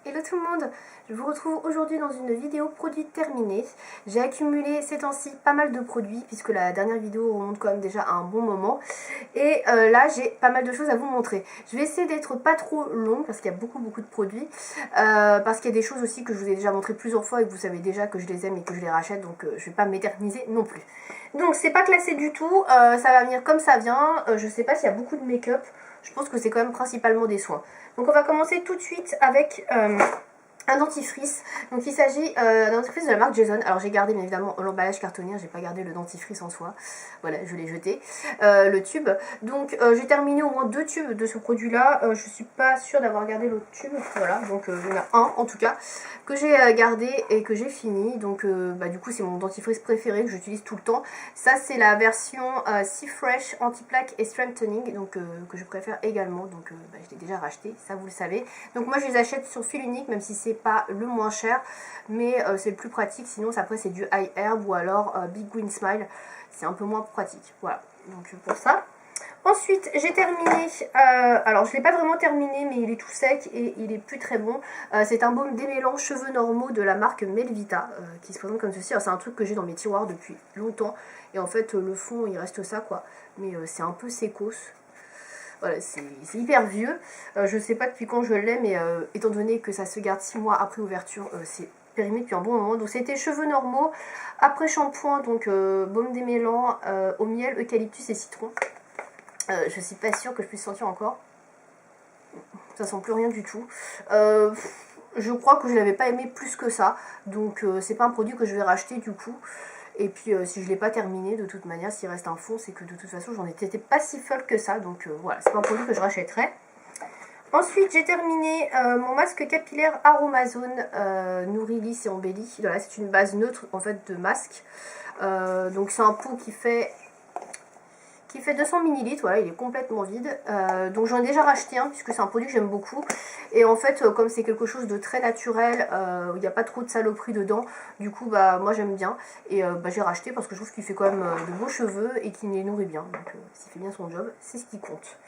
Hello tout le monde, je vous retrouve aujourd'hui dans une vidéo produit terminée. J'ai accumulé ces temps-ci pas mal de produits puisque la dernière vidéo remonte quand même déjà à un bon moment. Et là j'ai pas mal de choses à vous montrer. Je vais essayer d'être pas trop longue parce qu'il y a beaucoup de produits. Parce qu'il y a des choses aussi que je vous ai déjà montré plusieurs fois et que vous savez déjà que je les aime et que je les rachète. Donc je vais pas m'éterniser non plus. Donc c'est pas classé du tout, ça va venir comme ça vient. Je sais pas s'il y a beaucoup de make-up. Je pense que c'est quand même principalement des soins. Donc on va commencer tout de suite avec un dentifrice. Donc il s'agit d'un dentifrice de la marque Jason. Alors j'ai gardé bien évidemment l'emballage cartonnier, j'ai pas gardé le dentifrice en soi. Voilà, je l'ai jeté. Le tube. Donc j'ai terminé au moins 2 tubes de ce produit là. Je suis pas sûre d'avoir gardé l'autre tube. Voilà, donc il y en a un en tout cas que j'ai gardé et que j'ai fini. Donc du coup c'est mon dentifrice préféré que j'utilise tout le temps. Ça c'est la version Sea Fresh Anti-Plaque et Strengthening, donc que je préfère également. Donc je l'ai déjà racheté, ça vous le savez. Donc moi je les achète sur fil unique, même si c'est pas le moins cher, mais c'est le plus pratique. Sinon après c'est du High Herb ou alors Big Green Smile, c'est un peu moins pratique. Voilà, donc pour ça. Ensuite, j'ai terminé, alors je ne l'ai pas vraiment terminé, mais il est tout sec et il est plus très bon. C'est un baume démêlant cheveux normaux de la marque Melvita, qui se présente comme ceci. C'est un truc que j'ai dans mes tiroirs depuis longtemps. Et en fait, le fond, il reste ça, quoi. Mais c'est un peu sécos. Voilà, c'est hyper vieux. Je ne sais pas depuis quand je l'ai, mais étant donné que ça se garde 6 mois après ouverture, c'est périmé depuis un bon moment. Donc c'était cheveux normaux, après shampoing, donc baume démêlant au miel, eucalyptus et citron. Je suis pas sûre que je puisse sentir encore. Ça sent plus rien du tout. Je crois que je l'avais pas aimé plus que ça. Donc c'est pas un produit que je vais racheter du coup. Et puis si je l'ai pas terminé, de toute manière, s'il reste un fond, c'est que de toute façon j'en étais pas si folle que ça. Donc voilà, c'est pas un produit que je rachèterai. Ensuite, j'ai terminé mon masque capillaire Aromazone Nourilis et Embelli. Voilà, c'est une base neutre en fait de masque. Donc c'est un pot qui fait 200 ml, voilà, il est complètement vide. Donc j'en ai déjà racheté un puisque c'est un produit que j'aime beaucoup. Et en fait, comme c'est quelque chose de très naturel, il n'y a pas trop de saloperie dedans, du coup moi j'aime bien. Et j'ai racheté parce que je trouve qu'il fait quand même de beaux cheveux et qu'il les nourrit bien. Donc s'il fait bien son job, c'est ce qui compte.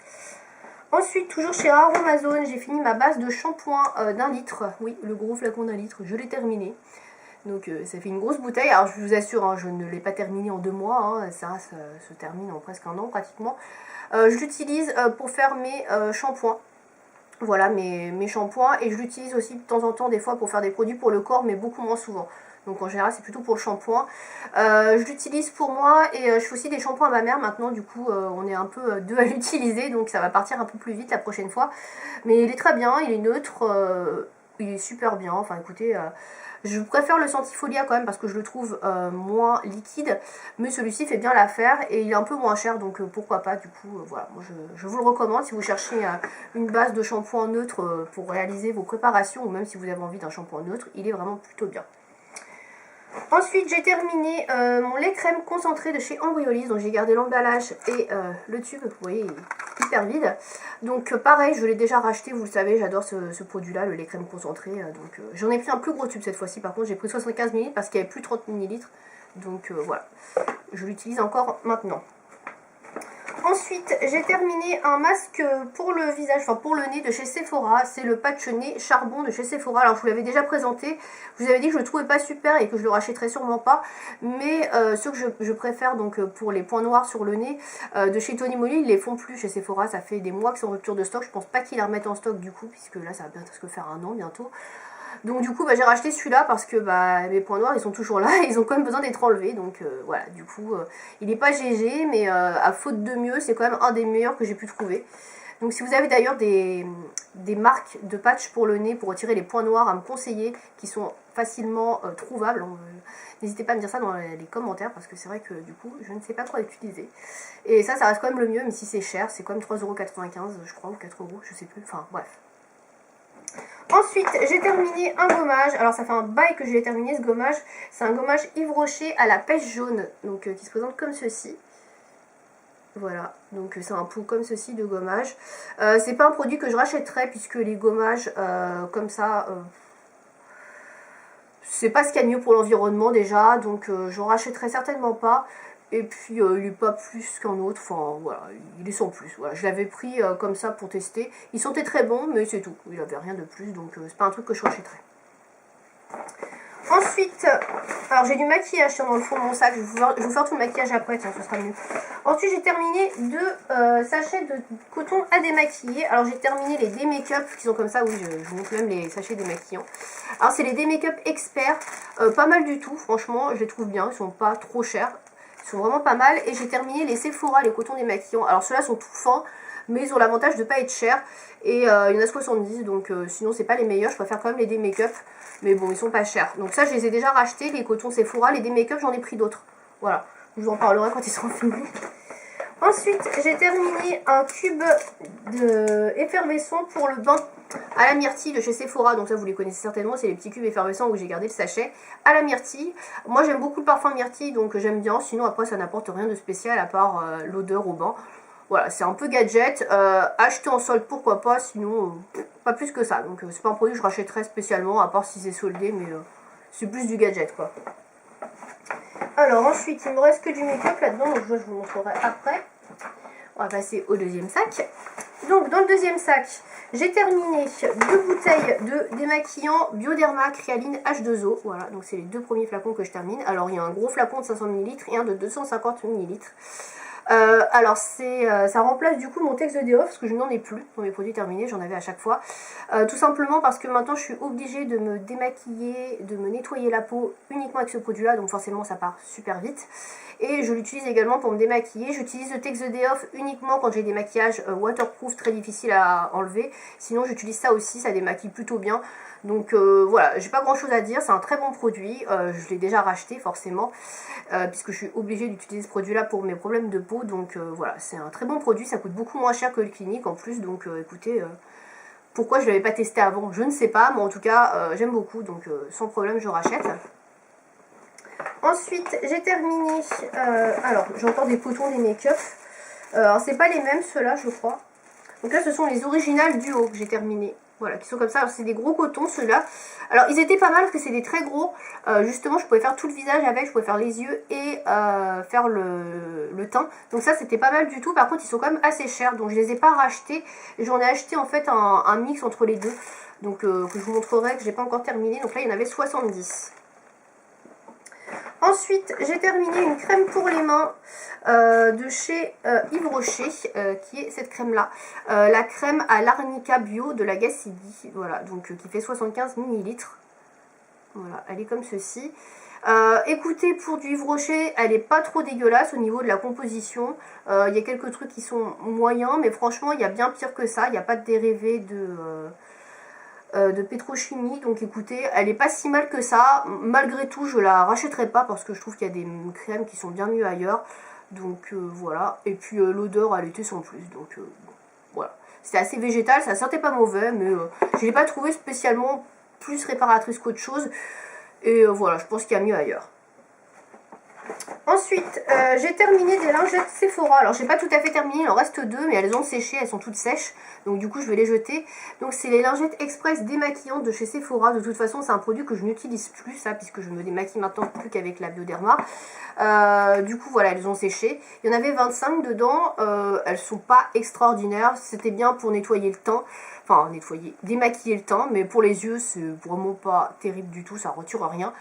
Ensuite, toujours chez Aromazone, j'ai fini ma base de shampoing d'1 litre. Oui, le gros flacon d'1 litre, je l'ai terminé. Donc ça fait une grosse bouteille. Alors je vous assure, hein, je ne l'ai pas terminé en 2 mois, hein, ça se termine en presque un an pratiquement. Je l'utilise pour faire mes shampoings. Voilà mes shampoings, et je l'utilise aussi de temps en temps des fois pour faire des produits pour le corps, mais beaucoup moins souvent. Donc en général c'est plutôt pour le shampoing. Je l'utilise pour moi et je fais aussi des shampoings à ma mère maintenant, du coup on est un peu deux à l'utiliser, donc ça va partir un peu plus vite la prochaine fois. Mais il est très bien, il est neutre, il est super bien, enfin écoutez... je préfère le Sentifolia quand même parce que je le trouve moins liquide, mais celui-ci fait bien l'affaire et il est un peu moins cher, donc pourquoi pas. Du coup voilà, moi je vous le recommande si vous cherchez une base de shampoing neutre pour réaliser vos préparations, ou même si vous avez envie d'un shampoing neutre, il est vraiment plutôt bien. Ensuite, j'ai terminé mon lait crème concentré de chez Embryolisse. Donc j'ai gardé l'emballage et le tube, vous voyez, il est hyper vide. Donc pareil, je l'ai déjà racheté, vous le savez, j'adore ce produit-là, le lait crème concentré. Donc j'en ai pris un plus gros tube cette fois-ci, par contre j'ai pris 75 ml parce qu'il n'y avait plus 30 ml. Donc voilà, je l'utilise encore maintenant. Ensuite, j'ai terminé un masque pour le visage, enfin pour le nez de chez Sephora. C'est le patch nez charbon de chez Sephora. Alors je vous l'avais déjà présenté. Je vous avais dit que je le trouvais pas super et que je le rachèterais sûrement pas. Mais ceux que je préfère, donc pour les points noirs sur le nez, de chez Tony Moly, ils les font plus chez Sephora. Ça fait des mois que c'est en rupture de stock. Je pense pas qu'ils la remettent en stock du coup, puisque là ça va presque faire un an bientôt. Donc du coup j'ai racheté celui-là parce que mes points noirs ils sont toujours là, ils ont quand même besoin d'être enlevés. Donc voilà, du coup il n'est pas GG, mais à faute de mieux, c'est quand même un des meilleurs que j'ai pu trouver. Donc si vous avez d'ailleurs des marques de patch pour le nez pour retirer les points noirs à me conseiller, qui sont facilement trouvables, n'hésitez pas à me dire ça dans les commentaires, parce que c'est vrai que du coup je ne sais pas quoi utiliser. Et ça reste quand même le mieux, même si c'est cher, c'est quand même 3,95€ je crois, ou 4€, je sais plus, enfin bref. Ensuite, j'ai terminé un gommage. Alors, ça fait un bail que je l'ai terminé ce gommage. C'est un gommage Yves Rocher à la pêche jaune, donc qui se présente comme ceci. Voilà, donc c'est un pot comme ceci de gommage. C'est pas un produit que je rachèterais puisque les gommages comme ça, c'est pas ce qu'il y a de mieux pour l'environnement déjà, donc je rachèterai certainement pas. Et puis il n'est pas plus qu'un autre, enfin voilà, il est sans plus. Voilà, je l'avais pris comme ça pour tester. Il sentait très bon, mais c'est tout. Il n'avait rien de plus, donc c'est pas un truc que je rachèterais. Ensuite, alors j'ai du maquillage tiens, dans le fond de mon sac, je vais vous faire tout le maquillage après, tiens, ce sera mieux. Ensuite, j'ai terminé deux sachets de coton à démaquiller. Alors j'ai terminé les D-Make-up qui sont comme ça, oui, je vous montre même les sachets démaquillants. Alors c'est les D-Make-up experts, pas mal du tout, franchement, je les trouve bien, ils sont pas trop chers, ils sont vraiment pas mal. Et j'ai terminé les Sephora, les cotons démaquillants. Alors ceux-là sont tout fins, mais ils ont l'avantage de ne pas être chers. Et il y en a 70, donc sinon c'est pas les meilleurs, je préfère quand même les D-Make-up. Mais bon, ils sont pas chers. Donc ça, je les ai déjà rachetés, les cotons Sephora, les D-Make-up, j'en ai pris d'autres. Voilà, je vous en parlerai quand ils seront finis. Ensuite, j'ai terminé un cube effervescent pour le bain à la myrtille de chez Sephora. Donc ça, vous les connaissez certainement, c'est les petits cubes effervescents où j'ai gardé le sachet à la myrtille. Moi, j'aime beaucoup le parfum myrtille, donc j'aime bien. Sinon, après, ça n'apporte rien de spécial à part l'odeur au bain. Voilà, c'est un peu gadget. Acheter en solde, pourquoi pas, sinon pas plus que ça. Donc c'est pas un produit que je rachèterais spécialement, à part si c'est soldé, mais c'est plus du gadget quoi. Alors ensuite, il me reste que du make-up là-dedans, donc je vous montrerai après. On va passer au deuxième sac. Donc dans le deuxième sac, j'ai terminé 2 bouteilles de démaquillant Bioderma Créaline H2O. Voilà, donc c'est les 2 premiers flacons que je termine. Alors il y a un gros flacon de 500 ml et un de 250 ml. Alors ça remplace du coup mon Tex de Day Off parce que je n'en ai plus dans mes produits terminés, j'en avais à chaque fois. Tout simplement parce que maintenant je suis obligée de me démaquiller, de me nettoyer la peau uniquement avec ce produit là, donc forcément ça part super vite. Et je l'utilise également pour me démaquiller. J'utilise le Tex the Day Off uniquement quand j'ai des maquillages waterproof très difficiles à enlever. Sinon j'utilise ça aussi, ça démaquille plutôt bien. Donc voilà, j'ai pas grand chose à dire, c'est un très bon produit. Je l'ai déjà racheté forcément, puisque je suis obligée d'utiliser ce produit là pour mes problèmes de peau. Donc voilà, c'est un très bon produit, ça coûte beaucoup moins cher que le Clinique en plus. Donc écoutez, pourquoi je ne l'avais pas testé avant, je ne sais pas. Mais en tout cas, j'aime beaucoup, donc sans problème je rachète. Ensuite, j'ai terminé, alors j'ai encore des cotons, des make-up. Alors c'est pas les mêmes ceux-là je crois. Donc là ce sont les originales duo que j'ai terminé. Voilà, qui sont comme ça. Alors c'est des gros cotons ceux-là. Alors ils étaient pas mal parce que c'est des très gros. Justement je pouvais faire tout le visage avec, je pouvais faire les yeux et faire le teint. Donc ça c'était pas mal du tout. Par contre ils sont quand même assez chers. Donc je les ai pas rachetés. J'en ai acheté en fait un mix entre les deux. Donc que je vous montrerai, que j'ai pas encore terminé. Donc là il y en avait 70. Ensuite, j'ai terminé une crème pour les mains de chez Yves Rocher, qui est cette crème-là. La crème à l'arnica bio de la Gacidi, voilà, donc qui fait 75 ml. Voilà, elle est comme ceci. Écoutez, pour du Yves Rocher, elle est pas trop dégueulasse au niveau de la composition. Il y a quelques trucs qui sont moyens, mais franchement, il y a bien pire que ça. Il n'y a pas de dérivé de pétrochimie, donc écoutez, elle est pas si mal que ça. Malgré tout, je la rachèterai pas parce que je trouve qu'il y a des crèmes qui sont bien mieux ailleurs. Donc voilà, et puis l'odeur elle était sans plus, donc bon, voilà. C'était assez végétal, ça sentait pas mauvais, mais je l'ai pas trouvé spécialement plus réparatrice qu'autre chose. Et voilà, je pense qu'il y a mieux ailleurs. Ensuite, j'ai terminé des lingettes Sephora. Alors, j'ai pas tout à fait terminé, il en reste 2, mais elles ont séché, elles sont toutes sèches. Donc, du coup, je vais les jeter. Donc, c'est les lingettes express démaquillantes de chez Sephora. De toute façon, c'est un produit que je n'utilise plus, ça, puisque je me démaquille maintenant plus qu'avec la Bioderma. Du coup, voilà, elles ont séché. Il y en avait 25 dedans. Elles sont pas extraordinaires. C'était bien pour nettoyer le teint. Enfin, démaquiller le teint. Mais pour les yeux, c'est vraiment pas terrible du tout. Ça retire rien.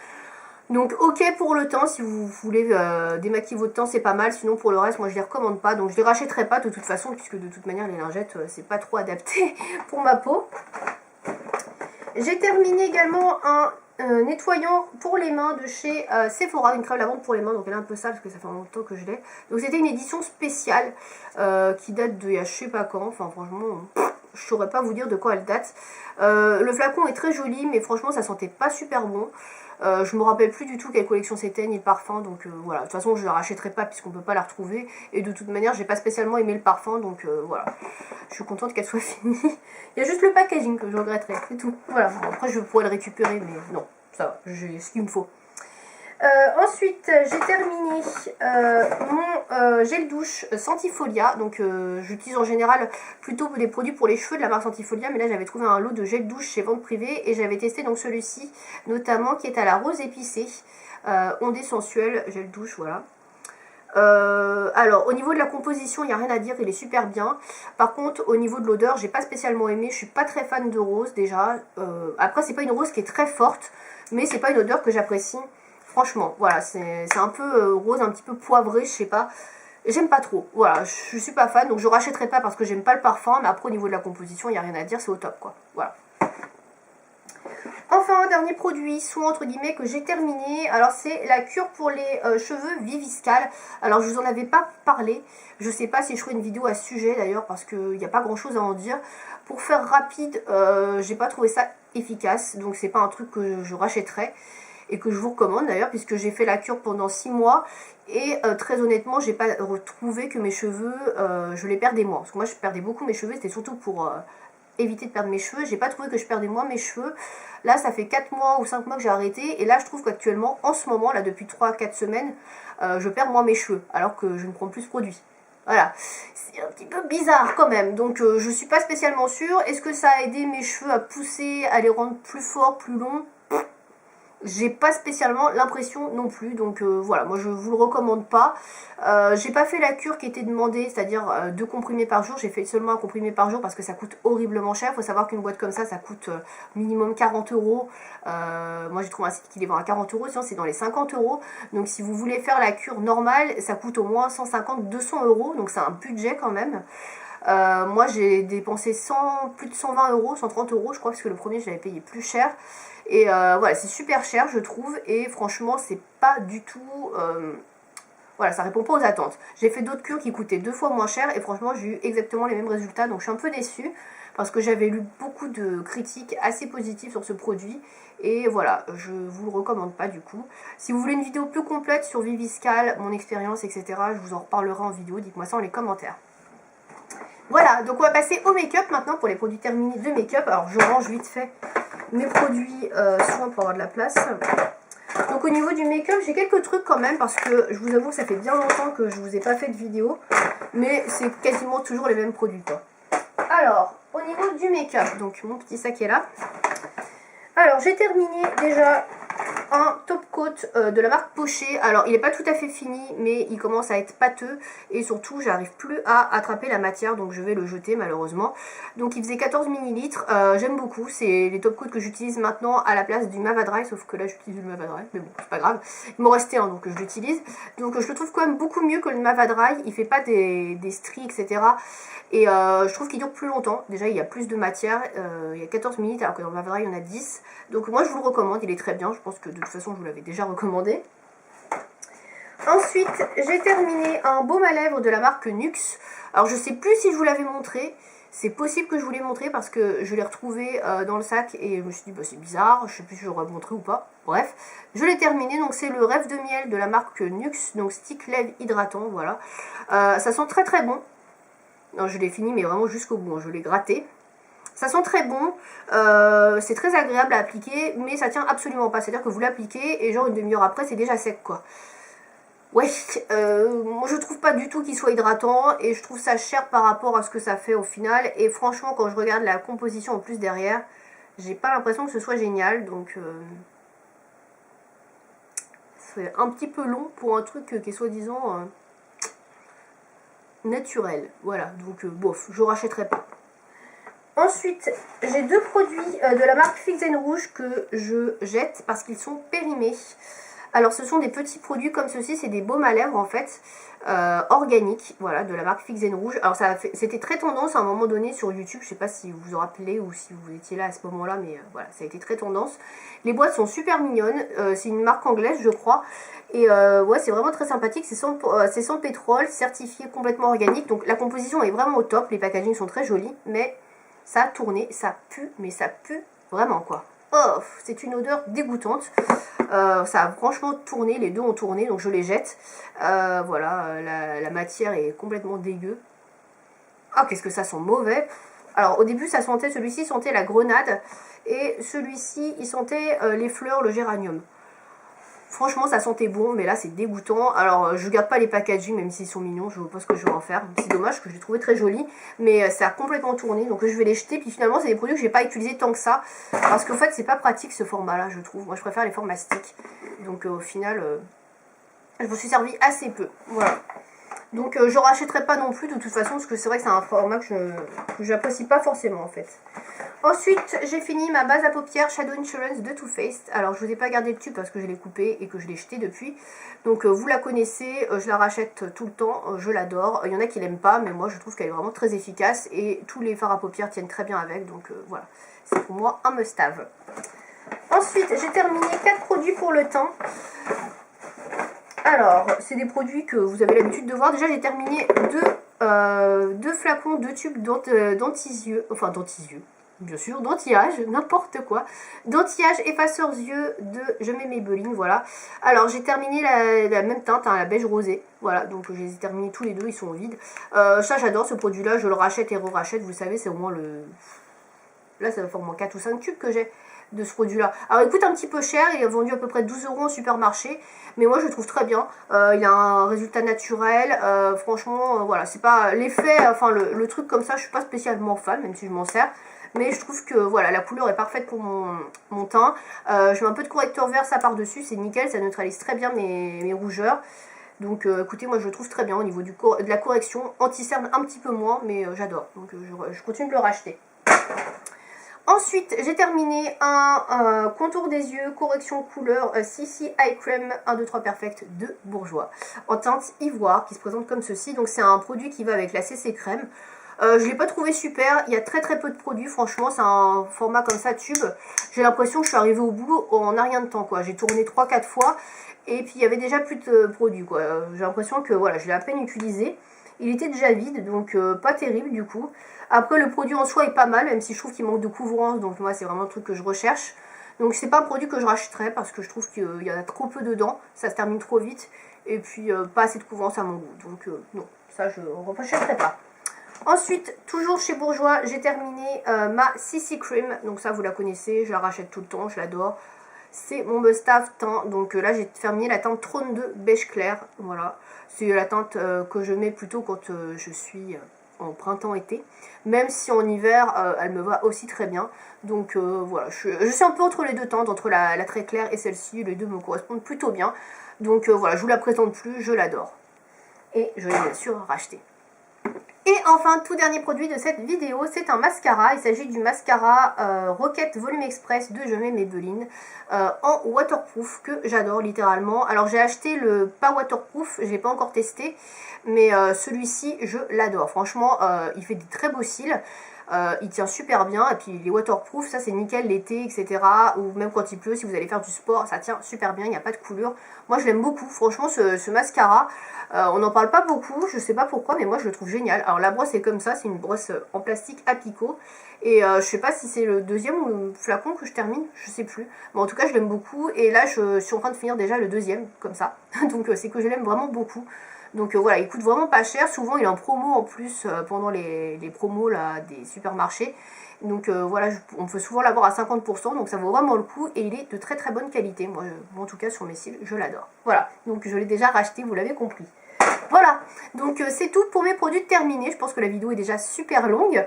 Donc ok pour le temps, si vous voulez démaquiller votre teint c'est pas mal, sinon pour le reste moi je les recommande pas, donc je les rachèterai pas de toute façon puisque de toute manière les lingettes c'est pas trop adapté pour ma peau. J'ai terminé également un nettoyant pour les mains de chez Sephora, une crème lavande pour les mains, donc elle est un peu sale parce que ça fait longtemps que je l'ai. Donc c'était une édition spéciale qui date de je sais pas quand, enfin franchement je saurais pas vous dire de quoi elle date. Le flacon est très joli mais franchement ça sentait pas super bon. Je me rappelle plus du tout quelle collection c'était ni le parfum, donc voilà, de toute façon je la rachèterai pas puisqu'on peut pas la retrouver, et de toute manière j'ai pas spécialement aimé le parfum, donc voilà, je suis contente qu'elle soit finie. Il y a juste le packaging que je regretterai, c'est tout. Voilà, bon, après je pourrais le récupérer mais non, ça va, j'ai ce qu'il me faut. Ensuite j'ai terminé mon gel douche Sentifolia. Donc j'utilise en général plutôt des produits pour les cheveux de la marque Sentifolia, mais là j'avais trouvé un lot de gel douche chez Vente Privée et j'avais testé donc celui-ci notamment qui est à la rose épicée, ondée sensuelle gel douche, voilà. Alors au niveau de la composition, il n'y a rien à dire, il est super bien. Par contre au niveau de l'odeur, j'ai pas spécialement aimé, je suis pas très fan de rose déjà. Après c'est pas une rose qui est très forte, mais c'est pas une odeur que j'apprécie. Franchement, voilà, c'est un peu rose, un petit peu poivré, je sais pas. J'aime pas trop, voilà, je suis pas fan, donc je rachèterai pas parce que j'aime pas le parfum, mais après au niveau de la composition, il n'y a rien à dire, c'est au top quoi, voilà. Enfin, un dernier produit, soin entre guillemets, que j'ai terminé. Alors, c'est la cure pour les cheveux Viviscal. Alors, je vous en avais pas parlé. Je sais pas si je ferai une vidéo à ce sujet d'ailleurs, parce qu'il n'y a pas grand chose à en dire. Pour faire rapide, j'ai pas trouvé ça efficace. Donc, c'est pas un truc que je rachèterai et que je vous recommande d'ailleurs, puisque j'ai fait la cure pendant 6 mois. Et très honnêtement, j'ai pas retrouvé que mes cheveux, je les perdais moins. Parce que moi, je perdais beaucoup mes cheveux. C'était surtout pour éviter de perdre mes cheveux. J'ai pas trouvé que je perdais moins mes cheveux. Là ça fait 4 mois ou 5 mois que j'ai arrêté, et là je trouve qu'actuellement, en ce moment, là depuis 3-4 semaines, je perds moins mes cheveux, alors que je ne prends plus ce produit. Voilà, c'est un petit peu bizarre quand même, donc je suis pas spécialement sûre. Est-ce que ça a aidé mes cheveux à pousser, à les rendre plus forts, plus longs? J'ai pas spécialement l'impression non plus, donc voilà, moi je vous le recommande pas. J'ai pas fait la cure qui était demandée, c'est-à-dire 2 comprimés par jour. J'ai fait seulement un comprimé par jour parce que ça coûte horriblement cher. Il faut savoir qu'une boîte comme ça coûte minimum 40 euros. Moi j'ai trouvé un site qui les vend à 40 euros, sinon c'est dans les 50 euros. Donc si vous voulez faire la cure normale, ça coûte au moins 150-200 euros, donc c'est un budget quand même. Moi j'ai dépensé plus de 120 euros, 130 euros je crois, parce que le premier je l'avais payé plus cher. Et voilà, c'est super cher je trouve, et franchement c'est pas du tout... voilà, ça répond pas aux attentes. J'ai fait d'autres cures qui coûtaient 2 fois moins cher, et franchement j'ai eu exactement les mêmes résultats, donc je suis un peu déçue, parce que j'avais lu beaucoup de critiques assez positives sur ce produit, et voilà, je vous le recommande pas du coup. Si vous voulez une vidéo plus complète sur Viviscal, mon expérience, etc., je vous en reparlerai en vidéo, dites-moi ça dans les commentaires. Voilà, donc on va passer au make-up maintenant pour les produits terminés de make-up. Alors je range vite fait mes produits soins pour avoir de la place. Donc au niveau du make-up, j'ai quelques trucs quand même, parce que je vous avoue que ça fait bien longtemps que je vous ai pas fait de vidéo, mais c'est quasiment toujours les mêmes produits quoi. Alors, au niveau du make-up, donc mon petit sac est là. Alors j'ai terminé déjà un top coat de la marque Poché. Alors il n'est pas tout à fait fini, mais il commence à être pâteux, et surtout j'arrive plus à attraper la matière, donc je vais le jeter malheureusement. Donc il faisait 14 ml, j'aime beaucoup, c'est les top coats que j'utilise maintenant à la place du Mavadry, sauf que là j'utilise le Mavadry, mais bon c'est pas grave, il m'en restait un donc je l'utilise. Donc je le trouve quand même beaucoup mieux que le Mavadry, il fait pas des stries etc. Et je trouve qu'il dure plus longtemps. Déjà il y a plus de matière, il y a 14 minutes alors que dans le Mavadry il y en a 10. Donc moi je vous le recommande, il est très bien, je pense que de toute façon je vous l'avais déjà recommandé. Ensuite j'ai terminé un baume à lèvres de la marque NYX. Alors je sais plus si je vous l'avais montré, c'est possible que je vous l'ai montré parce que je l'ai retrouvé dans le sac et je me suis dit bah c'est bizarre, je sais plus si je l'aurais montré ou pas. Bref, je l'ai terminé, donc c'est le Rêve de miel de la marque NYX, donc stick lèvres hydratant, voilà. Ça sent très très bon. Non, je l'ai fini mais vraiment jusqu'au bout, hein. Je l'ai gratté. Ça sent très bon, c'est très agréable à appliquer, mais ça tient absolument pas. C'est-à-dire que vous l'appliquez et genre une demi-heure après c'est déjà sec quoi. Ouais, moi je trouve pas du tout qu'il soit hydratant, et je trouve ça cher par rapport à ce que ça fait au final. Et franchement quand je regarde la composition en plus derrière, j'ai pas l'impression que ce soit génial, donc c'est un petit peu long pour un truc qui est soi-disant naturel. Voilà, donc bof, je rachèterai pas. Ensuite, j'ai 2 produits de la marque Fix & Rouge que je jette parce qu'ils sont périmés. Alors ce sont des petits produits comme ceci, c'est des baumes à lèvres en fait, organiques, voilà, de la marque Fix & Rouge. Alors c'était très tendance à un moment donné sur YouTube, je sais pas si vous vous en rappelez ou si vous étiez là à ce moment là, mais voilà, ça a été très tendance. Les boîtes sont super mignonnes, c'est une marque anglaise je crois, et ouais c'est vraiment très sympathique, c'est sans pétrole, certifié complètement organique, donc la composition est vraiment au top, les packagings sont très jolis, mais ça a tourné, ça pue, mais ça pue vraiment quoi. Oh, c'est une odeur dégoûtante. Ça a franchement tourné, les deux ont tourné, donc je les jette. Voilà, la matière est complètement dégueu. Ah, qu'est-ce que ça sent mauvais. Alors au début ça sentait, celui-ci sentait la grenade, et celui-ci il sentait les fleurs, le géranium. Franchement ça sentait bon, mais là c'est dégoûtant. Alors je garde pas les packaging même s'ils sont mignons, je vois pas ce que je vais en faire. C'est dommage, que je les trouvais très jolis, mais ça a complètement tourné, donc je vais les jeter. Puis finalement c'est des produits que j'ai pas utilisé tant que ça, parce qu'en fait c'est pas pratique ce format là je trouve. Moi je préfère les formats stick, donc au final Je m'en suis servi assez peu, voilà. Donc je rachèterai pas non plus de toute façon, parce que c'est vrai que c'est un format que j'apprécie pas forcément en fait. Ensuite, j'ai fini ma base à paupières Shadow Insurance de Too Faced. Alors, je vous ai pas gardé le tube parce que je l'ai coupé et que je l'ai jeté depuis. Donc, vous la connaissez, je la rachète tout le temps, je l'adore. Il y en a qui l'aiment pas, mais moi, je trouve qu'elle est vraiment très efficace. Et tous les fards à paupières tiennent très bien avec, donc voilà. C'est pour moi un must-have. Ensuite, j'ai terminé 4 produits pour le teint. Alors, c'est des produits que vous avez l'habitude de voir. Déjà, j'ai terminé deux flacons, 2 tubes d'anti-yeux. Enfin, d'anti-yeux. Bien sûr, d'anti-âge, n'importe quoi. D'anti-âge effaceur yeux de Je mets Maybelline, voilà. Alors, j'ai terminé la même teinte, hein, la beige rosé. Voilà, donc je les ai terminés tous les deux, ils sont vides. Ça, j'adore ce produit-là, je le rachète et re-rachète. Vous savez, c'est au moins le... Là, ça va faire au moins 4 ou 5 tubes que j'ai de ce produit-là. Alors, il coûte un petit peu cher, il est vendu à peu près 12 € en supermarché. Mais moi, je le trouve très bien. Il a un résultat naturel. Franchement, voilà, c'est pas l'effet, enfin, le truc comme ça, je suis pas spécialement fan, même si je m'en sers. Mais je trouve que voilà, la couleur est parfaite pour mon teint. Je mets un peu de correcteur vert ça par-dessus, c'est nickel, ça neutralise très bien mes rougeurs. Donc écoutez, moi je le trouve très bien au niveau de la correction. Anti-cerne un petit peu moins, mais j'adore. Donc je continue de le racheter. Ensuite, j'ai terminé un contour des yeux, correction couleur CC Eye Cream 1, 2, 3 Perfect de Bourjois. En teinte ivoire, qui se présente comme ceci. Donc c'est un produit qui va avec la CC Crème. Je ne l'ai pas trouvé super, il y a très peu de produits, franchement c'est un format comme ça tube. J'ai l'impression que je suis arrivée au bout en un rien de temps quoi. J'ai tourné 3-4 fois et puis il y avait déjà plus de produits quoi. J'ai l'impression que voilà, je l'ai à peine utilisé. Il était déjà vide donc pas terrible du coup. Après le produit en soi est pas mal même si je trouve qu'il manque de couvrance, donc moi c'est vraiment le truc que je recherche. Donc c'est pas un produit que je rachèterais parce que je trouve qu'il y en a trop peu dedans, ça se termine trop vite et puis pas assez de couvrance à mon goût. Donc non, ça je ne rachèterai pas. Ensuite, toujours chez Bourjois, j'ai terminé ma CC Cream. Donc ça, vous la connaissez, je la rachète tout le temps, je l'adore. C'est mon must-have teint. Donc là, j'ai terminé la teinte 32 beige clair. Voilà, c'est la teinte que je mets plutôt quand je suis en printemps-été. Même si en hiver, elle me va aussi très bien. Donc voilà, je suis un peu entre les deux teintes, entre la très claire et celle-ci. Les deux me correspondent plutôt bien. Donc voilà, je vous la présente plus, je l'adore. Et je l'ai bien sûr racheté. Et enfin, tout dernier produit de cette vidéo, c'est un mascara. Il s'agit du mascara Rocket Volume Express de Je mets Maybelline en waterproof que j'adore littéralement. Alors j'ai acheté le pas waterproof, je l'ai pas encore testé, mais celui-ci je l'adore. Franchement, il fait des très beaux cils. Il tient super bien et puis les waterproof ça c'est nickel l'été etc, ou même quand il pleut si vous allez faire du sport ça tient super bien, il n'y a pas de coulure. Moi je l'aime beaucoup franchement ce mascara, on n'en parle pas beaucoup, je sais pas pourquoi mais moi je le trouve génial. Alors la brosse est comme ça, c'est une brosse en plastique à picot et je sais pas si c'est le deuxième ou le flacon que je termine, je sais plus, mais en tout cas je l'aime beaucoup et là je suis en train de finir déjà le deuxième comme ça donc c'est que je l'aime vraiment beaucoup. Donc voilà, il coûte vraiment pas cher. Souvent il est en promo en plus pendant les promos là, des supermarchés. Donc voilà, on peut souvent l'avoir à 50%, donc ça vaut vraiment le coup. Et il est de très bonne qualité. Moi en tout cas sur mes cils, je l'adore. Voilà, donc je l'ai déjà racheté, vous l'avez compris. Voilà, donc c'est tout pour mes produits terminés. Je pense que la vidéo est déjà super longue.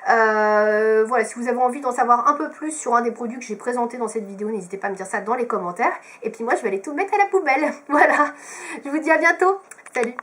Voilà, si vous avez envie d'en savoir un peu plus sur un des produits que j'ai présenté dans cette vidéo, n'hésitez pas à me dire ça dans les commentaires. Et puis moi, je vais aller tout mettre à la poubelle. Voilà, je vous dis à bientôt. Salut!